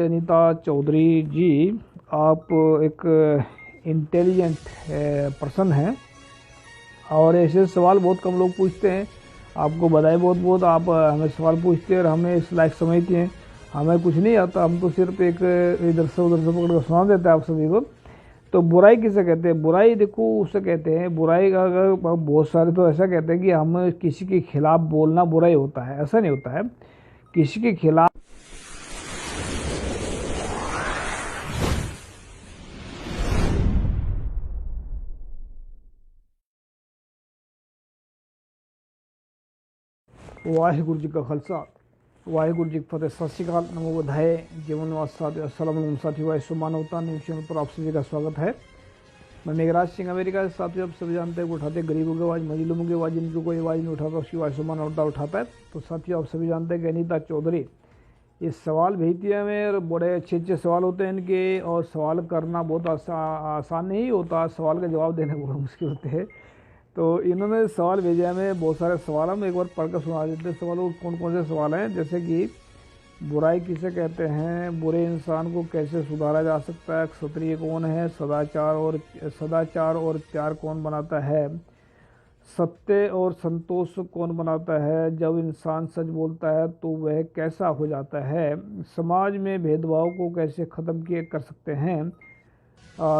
अनीता चौधरी जी, आप एक intelligent person हैं और ऐसे सवाल बहुत कम लोग पूछते हैं। आपको बधाई बहुत बहुत, आप हमें सवाल पूछते हैं और हमें इस लायक समझते हैं। हमें कुछ नहीं आता, हम तो सिर्फ एक इधर से उधर से पकड़ कर सुना देते हैं आप सभी को। तो बुराई किसे कहते हैं? बुराई देखो उसे कहते हैं, बुराई का अगर बहुत सारे तो ऐसा कहते हैं कि हम किसी के खिलाफ बोलना बुराई होता है। ऐसा नहीं होता है। किसी के खिलाफ वाहिगुरु जी का खालसा, वाहिगुरु जी की फतेह। सत श्री अकाल, नमो बुद्धाय, जीवनवाद साथियों, अस्सलाम वालेकुम साथियों। वाइस मानवता न्यूज़ चैनल पर आप सभी का स्वागत है। मैं मेघराज सिंह अमेरिका से। साथियों, आप सभी जानते हैं कि उठाते गरीबों की आवाज़, मजलूमों की आवाज़, जिनको कोई आवाज़ नहीं उठाता उसकी आवाज़ मानवता उठाता है। तो साथियों, आप सभी जानते हैं कि अनीता चौधरी इस सवाल भेजती है हमें, और बड़े अच्छे अच्छे सवाल होते हैं इनके, और सवाल करना बहुत आसान नहीं होता, सवाल का जवाब देना बहुत मुश्किल होते हैं। तो इन्होंने सवाल भेजा हमें, बहुत सारे सवाल। हम एक बार पढ़कर सुना देते हैं सवालों। कौन कौन से सवाल हैं? जैसे कि बुराई किसे कहते हैं, बुरे इंसान को कैसे सुधारा जा सकता है, क्षत्रिय कौन है, सदाचार और प्यार कौन बनाता है, सत्य और संतोष कौन बनाता है, जब इंसान सच बोलता है तो वह कैसा हो जाता है, समाज में भेदभाव को कैसे ख़त्म किए कर सकते हैं,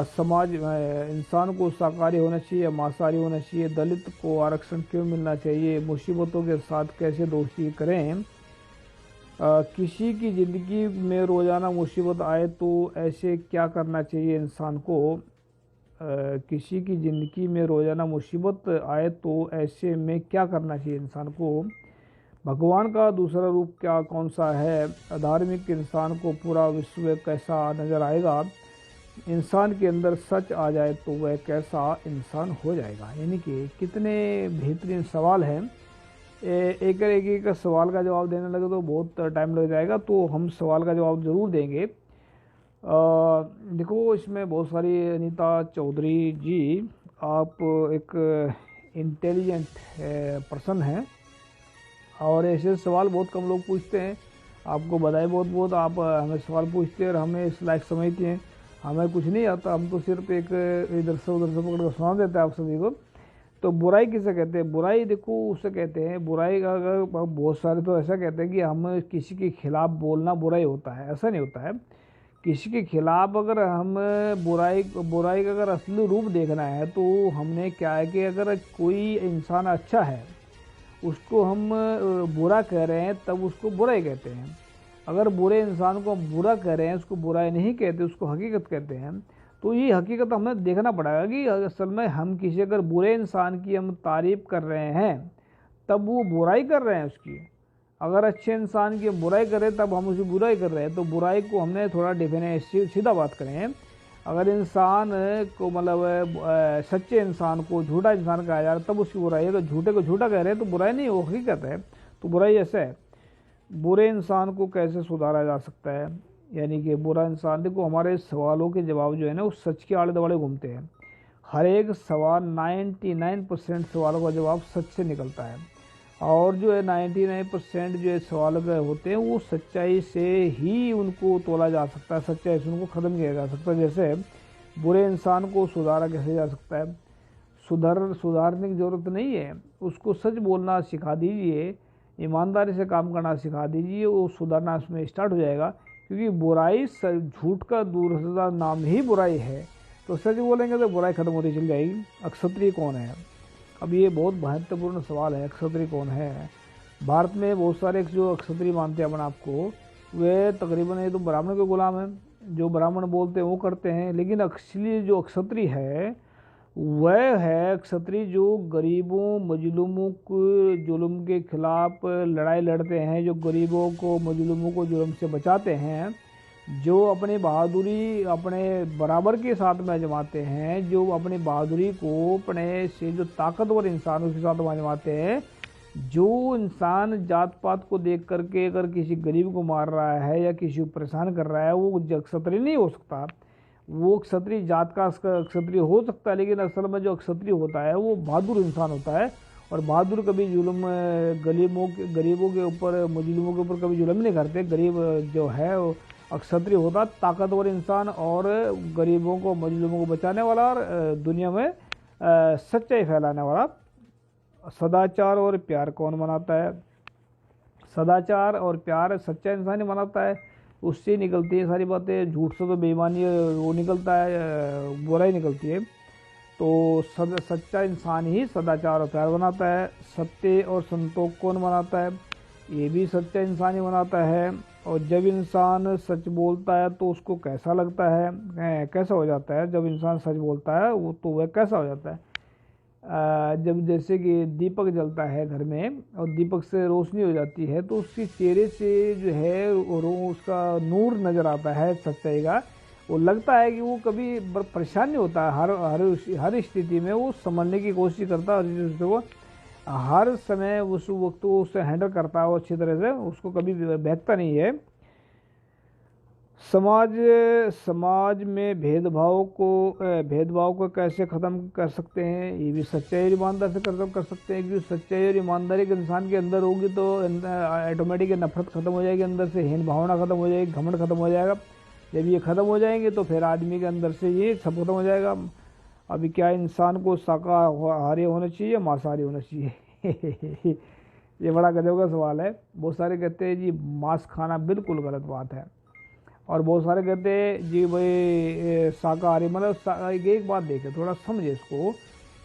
समाज इंसान को शाकाहारी होना चाहिए या मांसाहारी होना चाहिए, दलित को आरक्षण क्यों मिलना चाहिए, मुसीबतों के साथ कैसे दोस्ती करें, किसी की ज़िंदगी में रोज़ाना मुसीबत आए तो ऐसे क्या करना चाहिए इंसान को, किसी की ज़िंदगी में रोज़ाना मुसीबत आए तो ऐसे में क्या करना चाहिए इंसान को, भगवान का दूसरा रूप क्या कौन सा है, अधार्मिक इंसान को पूरा विश्व कैसा नज़र आएगा, इंसान के अंदर सच आ जाए तो वह कैसा इंसान हो जाएगा। यानी कि कितने बेहतरीन सवाल हैं। एक सवाल का जवाब देने लगे तो बहुत टाइम लग जाएगा, तो हम सवाल का जवाब ज़रूर देंगे। देखो, इसमें बहुत सारी, अनीता चौधरी जी, आप एक इंटेलिजेंट पर्सन हैं और ऐसे सवाल बहुत कम लोग पूछते हैं। आपको बधाई बहुत बहुत, आप हमें सवाल पूछते हैं और हमें इस लायक समझते हैं। हमें कुछ नहीं आता, हम तो सिर्फ एक इधर से उधर से पकड़ कर सुना देते हैं आप सभी को। तो बुराई किसे कहते हैं? बुराई देखो उसे कहते हैं, बुराई का अगर बहुत सारे तो ऐसा कहते हैं कि हम किसी के खिलाफ बोलना बुराई होता है। ऐसा नहीं होता है। किसी के खिलाफ अगर हम बुराई का अगर असली रूप देखना है तो हमने क्या है कि अगर कोई इंसान अच्छा है उसको हम बुरा कह रहे हैं तब उसको बुराई कहते हैं। अगर बुरे इंसान को हम बुरा कह रहे हैं, उसको बुराई नहीं कहते, उसको हकीकत कहते हैं। तो ये हकीकत हमें देखना पड़ेगा कि असल में हम किसी अगर बुरे इंसान की हम तारीफ़ कर रहे हैं तब वो बुराई कर रहे हैं उसकी। अगर अच्छे इंसान की बुराई करें तब हम उसकी बुराई कर रहे हैं। तो बुराई को हमने थोड़ा डिफिनेट, सीधा बात करें, अगर इंसान को मतलब सच्चे इंसान को झूठा इंसान कहा जा रहा है तब उसकी बुराई है। तो झूठे को झूठा कह रहे हैं तो बुराई नहीं, वो हकीकत है। तो बुराई ऐसा है। बुरे इंसान को कैसे सुधारा जा सकता है, यानी कि बुरा इंसान, देखो हमारे सवालों के जवाब जो है ना वो सच के आड़े दवाड़े घूमते हैं। हर एक सवाल 99% सवालों का जवाब सच से निकलता है, और जो है 99% जो है सवाल होते हैं वो सच्चाई से ही उनको तोला जा सकता है, सच्चाई से उनको ख़त्म किया जा सकता है। जैसे बुरे इंसान को सुधारा कैसे जा सकता है? सुधारने की ज़रूरत नहीं है, उसको सच बोलना सिखा दीजिए, ईमानदारी से काम करना सिखा दीजिए, वो सुधरना उसमें स्टार्ट हो जाएगा। क्योंकि बुराई, झूठ का दूसरा नाम ही बुराई है। तो सच बोलेंगे तो बुराई खत्म होती चली जाएगी। क्षत्रिय कौन है? अब ये बहुत महत्वपूर्ण सवाल है, क्षत्रिय कौन है? भारत में बहुत सारे जो क्षत्रिय मानते हैं अपने आप को, वे तकरीबन ये तो ब्राह्मण के गुलाम हैं। जो ब्राह्मण बोलते हैं वो करते हैं, लेकिन असली जो क्षत्रिय है वह है क्षत्रिय जो गरीबों मजलूमों को जुल्म के खिलाफ लड़ाई लड़ते हैं, जो गरीबों को मजलूमों को जुल्म से बचाते हैं, जो अपनी बहादुरी अपने बराबर के साथ में आजमाते हैं, जो अपनी बहादुरी को अपने से जो ताकतवर इंसानों के साथ आजमाते हैं। जो इंसान जात पात को देख करके अगर किसी गरीब को मार रहा है या किसी को परेशान कर रहा है, वो क्षत्रिय नहीं हो सकता। वो क्षत्रिय जात का क्षत्रिय हो सकता है, लेकिन असल में जो क्षत्रिय होता है वो बहादुर इंसान होता है। और बहादुर कभी जुल्म गरीबों के ऊपर, मजलूमों के ऊपर कभी जुल्म नहीं करते। गरीब जो है और क्षत्रिय होता ताकतवर इंसान और गरीबों को, मजलूमों को बचाने वाला और दुनिया में सच्चाई फैलाने वाला। सदाचार और प्यार कौन मनाता है? सदाचार और प्यार सच्चा इंसान ही मनाता है, उससे निकलती है सारी बातें। झूठ से तो बेईमानी वो निकलता है, बुराई निकलती है। तो सच्चा इंसान ही सदाचार और प्यार बनाता है। सत्य और संतोष कौन मनाता है? ये भी सच्चा इंसान ही मनाता है। और जब इंसान सच बोलता है तो उसको कैसा लगता है, कैसा हो जाता है? जब इंसान सच बोलता है वो तो वह कैसा हो जाता है? जब जैसे कि दीपक जलता है घर में और दीपक से रोशनी हो जाती है तो उसके चेहरे से जो है उसका नूर नज़र आता है सच्चाई का। वो लगता है कि वो कभी परेशान नहीं होता है, हर स्थिति में वो समझने की कोशिश करता है और वो हर समय उस वक्त वो उसे हैंडल करता है और अच्छी तरह से, उसको कभी बहकता नहीं है। समाज में भेदभाव को कैसे ख़त्म कर सकते हैं? ये भी सच्चाई और ईमानदारी से ख़त्म कर सकते हैं, क्योंकि सच्चाई और ईमानदारी के इंसान के अंदर होगी तो ऑटोमेटिक नफरत ख़त्म हो जाएगी, अंदर से हीन भावना ख़त्म हो जाएगी, घमंड ख़त्म हो जाएगा। जब ये ख़त्म हो जाएंगे तो फिर आदमी के अंदर से ये सब खत्म हो जाएगा। अभी क्या इंसान को शाकाहारी होना चाहिए, मांसाहारी होना चाहिए? ये बड़ा गजब का सवाल है। बहुत सारे कहते हैं जी मांस खाना बिल्कुल गलत बात है, और बहुत सारे कहते हैं जी भाई शाकाहारी। मतलब एक बात देखें, थोड़ा समझे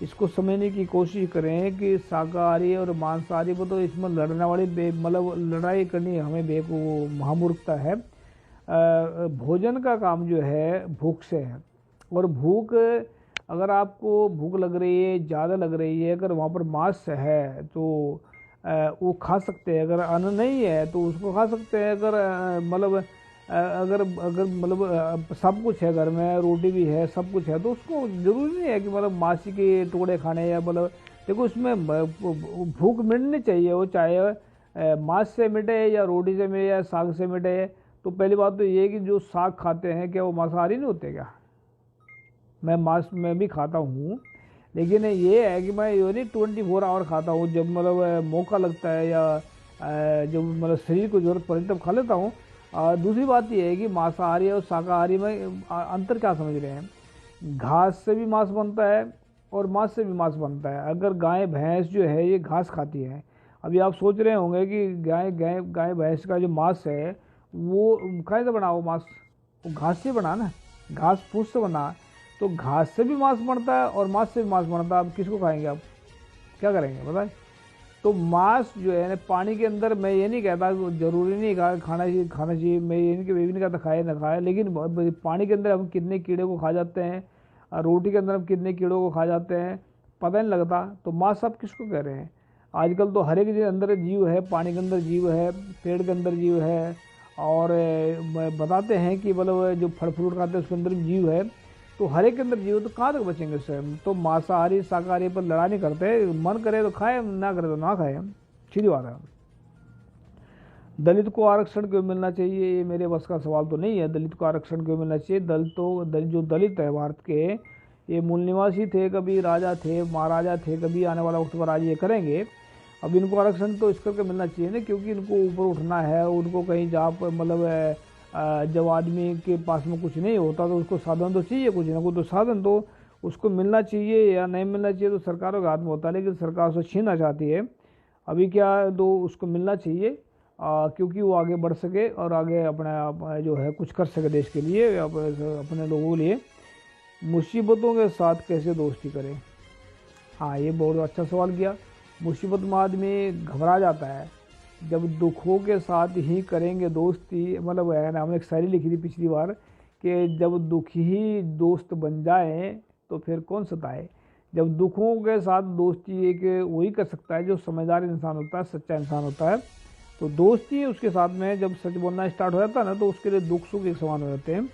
इसको समझने की कोशिश करें कि शाकाहारी और मांसाहारी को तो इसमें लड़ने वाली मतलब लड़ाई करनी हमें महामूर्खता है। भोजन का काम जो है भूख से है, और भूख अगर आपको भूख लग रही है, ज़्यादा लग रही है, अगर वहाँ पर मांस है तो वो खा सकते हैं। अगर अन्न नहीं है तो उसको खा सकते हैं। अगर मतलब अगर अगर मतलब सब कुछ है घर में, रोटी भी है, सब कुछ है, तो उसको ज़रूरी नहीं है कि मतलब मांस के टुकड़े खाने या मतलब देखो उसमें भूख मिटनी चाहिए, वो चाहे मांस से मिटे या रोटी से मिटे या साग से मिटे। तो पहली बात तो ये है कि जो साग खाते हैं क्या वो मांसाहारी नहीं होते क्या? मैं मांस में भी खाता हूँ, लेकिन ये है कि मैं ये नहीं 24 आवर खाता हूँ। जब मतलब मौका लगता है या जब मतलब शरीर को जरूरत पड़े तब खा लेता हूँ। दूसरी बात ये है कि मांसाहारी और शाकाहारी में अंतर क्या समझ रहे हैं? घास से भी मांस बनता है और मांस से भी मांस बनता है। अगर गाय भैंस जो है ये घास खाती है, अभी आप सोच रहे होंगे कि गाय भैंस का जो मांस है वो कैसे बना? वो मांस वो घास से बना ना, घास फूस से बना, तो घास से भी मांस बनता है और मांस से भी मांस बनता है। अब किसको खाएंगे आप, क्या करेंगे बताएं? तो मांस जो है ना पानी के अंदर, मैं ये नहीं कहता जरूरी नहीं खाना चाहिए, मैं ये नहीं कहता खाए ना खाए, लेकिन पानी के अंदर हम कितने कीड़े को खा जाते हैं, रोटी के अंदर हम कितने कीड़ों को खा जाते हैं, पता नहीं लगता। तो मांस आप किसको कह रहे हैं? आजकल तो हर एक के अंदर जीव है, पानी के अंदर जीव है, पेड़ के अंदर जीव है, और बताते हैं कि मतलब जो फल फ्रूट खाते हैं उसके अंदर भी जीव है। तो हर एक के अंदर जीव, तो कहाँ तक बचेंगे उससे? तो मांसाहारी शाकाहारी पर लड़ाई नहीं करते, मन करे तो खाए, ना करे तो ना खाए, सीधी बात है। दलित को आरक्षण क्यों मिलना चाहिए? ये मेरे बस का सवाल तो नहीं है, दलित को आरक्षण क्यों मिलना चाहिए। जो दलित है भारत के, ये मूल निवासी थे, कभी राजा थे, महाराजा थे, कभी आने वाला वक्त पर आज ये करेंगे। अब इनको आरक्षण तो इस करके मिलना चाहिए ना, क्योंकि इनको ऊपर उठना है, उनको कहीं जहाँ पर मतलब जब आदमी के पास में कुछ नहीं होता तो उसको साधन तो चाहिए, कुछ ना कुछ तो साधन तो उसको मिलना चाहिए या नहीं मिलना चाहिए तो सरकारों के हाथ में होता है, लेकिन सरकार उससे छीनना चाहती है। अभी क्या तो उसको मिलना चाहिए क्योंकि वो आगे बढ़ सके और आगे अपना जो है कुछ कर सके देश के लिए, अपने लोगों के लिए। मुसीबतों के साथ कैसे दोस्ती करें? हाँ, ये बहुत अच्छा सवाल किया। मुसीबत में आदमी घबरा जाता है, जब दुखों के साथ ही करेंगे दोस्ती, मतलब है ना, हमने एक शायरी लिखी थी पिछली बार कि जब दुखी ही दोस्त बन जाए तो फिर कौन सताए। जब दुखों के साथ दोस्ती एक वही कर सकता है जो समझदार इंसान होता है, सच्चा इंसान होता है। तो दोस्ती उसके साथ में जब सच बोलना स्टार्ट हो जाता है ना, तो उसके लिए दुख सुख एक समान हो जाते हैं।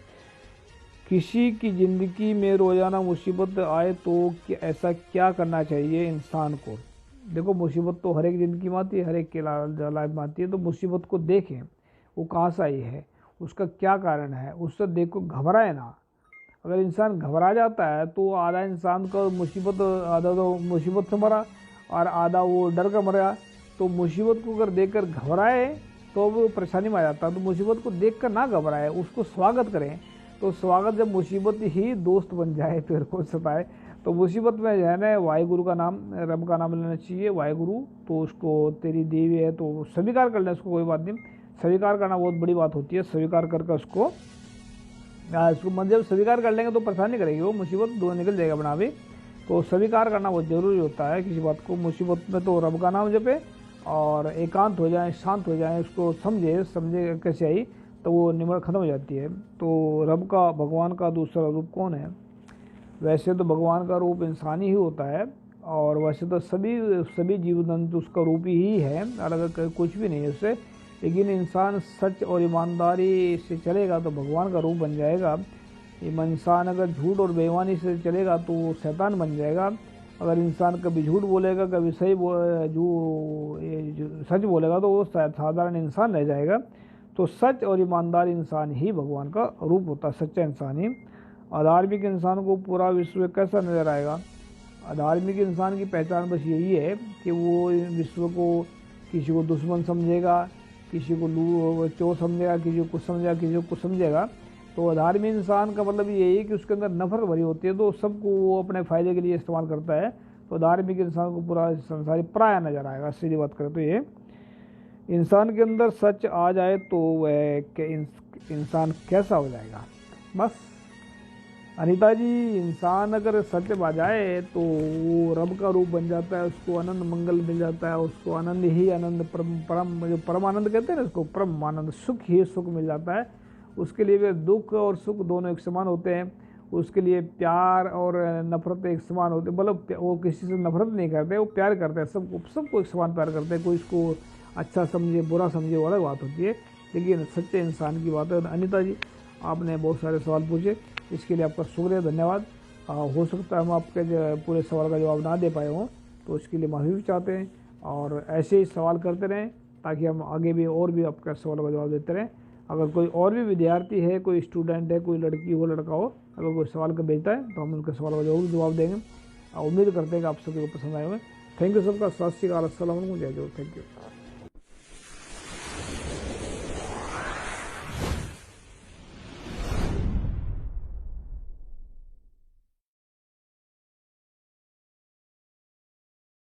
किसी की ज़िंदगी में रोज़ाना मुसीबत आए तो ऐसा क्या करना चाहिए इंसान को? देखो, मुसीबत तो हर एक ज़िंदगी में आती है, हर एक के लाइफ में आती है। तो मुसीबत को देखें वो कहाँ से आई है, उसका क्या कारण है, उससे देखो, घबराए ना। अगर इंसान घबरा जाता है तो आधा इंसान का आधा तो मुसीबत से मरा और आधा वो डर कर मरा। तो मुसीबत को अगर देखकर घबराए तो वो परेशानी में आ जाता है। तो मुसीबत को देख कर ना घबराए, उसको स्वागत करें। तो स्वागत जब मुसीबत ही दोस्त बन जाए फिर कौन सताए। तो मुसीबत में जो है ना वाहिगुरु का नाम, रब का नाम लेना चाहिए, वाहिगुरु। तो उसको तेरी देवी है तो स्वीकार कर लें उसको, कोई बात नहीं। स्वीकार करना बहुत बड़ी बात होती है। स्वीकार करके उसको जब स्वीकार कर लेंगे तो परेशानी करेगी वो, मुसीबत दूर निकल जाएगा अपना भी। तो स्वीकार करना बहुत ज़रूरी होता है किसी बात को। मुसीबत में तो रब का नाम जपे और एकांत हो जाए, शांत हो जाए, उसको समझे कैसे आई, तो वो निमर ख़त्म हो जाती है। तो रब का, भगवान का दूसरा रूप कौन है? वैसे तो भगवान का रूप इंसानी ही होता है, और वैसे तो सभी जीव जंतु उसका रूप ही है, अलग कुछ भी नहीं है उससे। लेकिन इंसान सच और ईमानदारी से चलेगा तो भगवान का रूप बन जाएगा। इंसान अगर झूठ और बेईमानी से चलेगा तो वो शैतान बन जाएगा। अगर इंसान कभी झूठ बोलेगा, कभी सच बोलेगा तो वो साधारण इंसान रह जाएगा। तो सच और ईमानदार इंसान ही भगवान का रूप होता है, सच्चा इंसान ही। अधार्मिक इंसान को पूरा विश्व कैसा नजर आएगा? अधार्मिक इंसान की पहचान बस यही है कि वो विश्व को, किसी को दुश्मन समझेगा, किसी को चोर समझेगा, किसी को कुछ समझेगा, किसी को कुछ समझेगा। तो अधार्मिक इंसान का मतलब यही है कि उसके अंदर नफरत भरी होती है, तो सबको वो अपने फ़ायदे के लिए इस्तेमाल करता है। तो धार्मिक इंसान को पूरा संसारी पराया नजर आएगा। सीधी बात करें तो ये इंसान के अंदर सच आ जाए तो वह इंसान कैसा हो जाएगा? बस अनीता जी, इंसान अगर सत्य पा जाए तो वो रब का रूप बन जाता है, उसको आनंद मंगल मिल जाता है, उसको आनंद ही आनंद, परम आनंद कहते हैं ना उसको, परम आनंद, सुख ही सुख मिल जाता है। उसके लिए वे दुख और सुख दोनों एक समान होते हैं। उसके लिए प्यार और नफरत एक समान होते हैं, मतलब वो किसी से नफरत नहीं करते, वो प्यार करते हैं, सबको एक समान प्यार करते हैं। कोई इसको अच्छा समझे बुरा समझे वो अलग बात होती है, लेकिन सच्चे इंसान की बात है। अनीता जी, आपने बहुत सारे सवाल पूछे, इसके लिए आपका शुक्रिया, धन्यवाद। हो सकता है हम आपके पूरे सवाल का जवाब ना दे पाए हों, तो इसके लिए माफ़ी भी चाहते हैं। और ऐसे ही सवाल करते रहें ताकि हम आगे भी और भी आपका सवाल का जवाब देते रहें। अगर कोई और भी विद्यार्थी है, कोई स्टूडेंट है, कोई लड़की हो लड़का हो, अगर कोई सवाल का भेजता है तो हम उनके सवाल का जरूर जवाब देंगे। उम्मीद करते हैं कि आप सभी को पसंद आए हुए। थैंक यू सबका। सत श्री अकाल, अस्सलाम वालेकुम, जय जोर, थैंक यू।